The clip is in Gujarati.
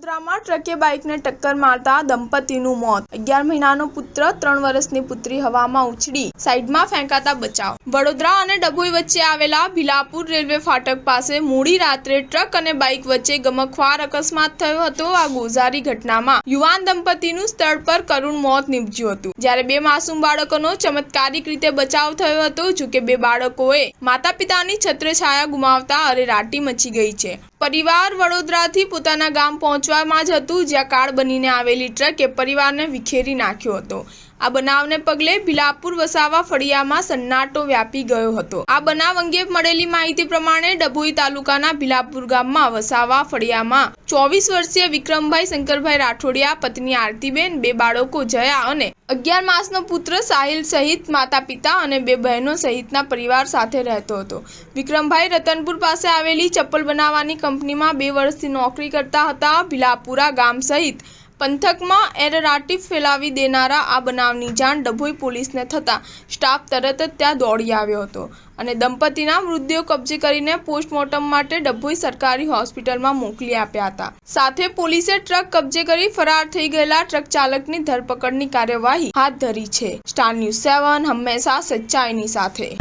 વડોદરામાં ટ્રકે બાઇકને ટક્કર મારતા દંપતીનું મોત। 11 મહિનાનો પુત્ર 3 વર્ષની પુત્રી હવામાં ઉછળી સાઈડમાં ફેંકાતા બચાવ। વડોદરા અને ડભોઈ વચ્ચે આવેલા ભીલાપુર રેલવે ફાટક પાસે મોડી રાત્રે ટ્રક અને બાઇક વચ્ચે ગમખ્વાર અકસ્માત થયો હતો। આ ગોઝારી ઘટનામાં યુવાન દંપતીનું સ્થળ પર કરુણ મોત નીપજ્યું હતું, જ્યારે 2 માસૂમ બાળકોનો ચમત્કારિક રીતે બચાવ થયો હતો। જોકે 2 બાળકોએ માતા-પિતાની છત્રછાયા ગુમાવતા અરેરાટી મચી ગઈ છે। પરિવાર વડોદરાથી પોતાના ગામ પહોંચવામાં જ હતું, જ્યાં કાળ બનીને આવેલી ટ્રકે પરિવારને વિખેરી નાખ્યો હતો। આ બનાવને પગલે ભીલાપુર વસાવા ફળિયામાં સન્નાટો વ્યાપી ગયો હતો। આ બનાવ અંગે મળેલી માહિતી પ્રમાણે ડભોઈ તાલુકાના ભીલાપુર ગામમાં વસાવા ફળિયામાં 24 વર્ષીય વિક્રમભાઈ શંકરભાઈ રાઠોડિયા, પત્ની આરતીબેન, 2 બાળકો જયા અને 11 માસનો પુત્ર સાહિલ સહિત માતા-પિતા અને 2 બહેનો સહિતના પરિવાર સાથે રહેતો હતો। વિક્રમભાઈ રતનપુર પાસે આવેલી ચપ્પલ બનાવવાની કંપનીમાં 2 વર્ષથી નોકરી કરતા હતા। ભીલાપુરા ગામ સહિત પંથકમાં એરેરાટી ફેલાવી દેનારા આ બનાવની જાણ ડભોઈ પોલીસને થતાં સ્ટાફ તરત જ ત્યાં દોડી આવ્યો હતો અને દંપતીના મૃતદેહો કબજે કરીને પોસ્ટમોર્ટમ માટે ડભોઈ સરકારી હોસ્પિટલમાં મોકલી આપ્યા હતા। સાથે પોલીસે ટ્રક કબજે કરી ફરાર થઈ ગયેલા ટ્રક ચાલકની ધરપકડની કાર્યવાહી હાથ ધરી છે। સ્ટાર ન્યૂઝ 7 હંમેશા સચ્ચાઈની સાથે।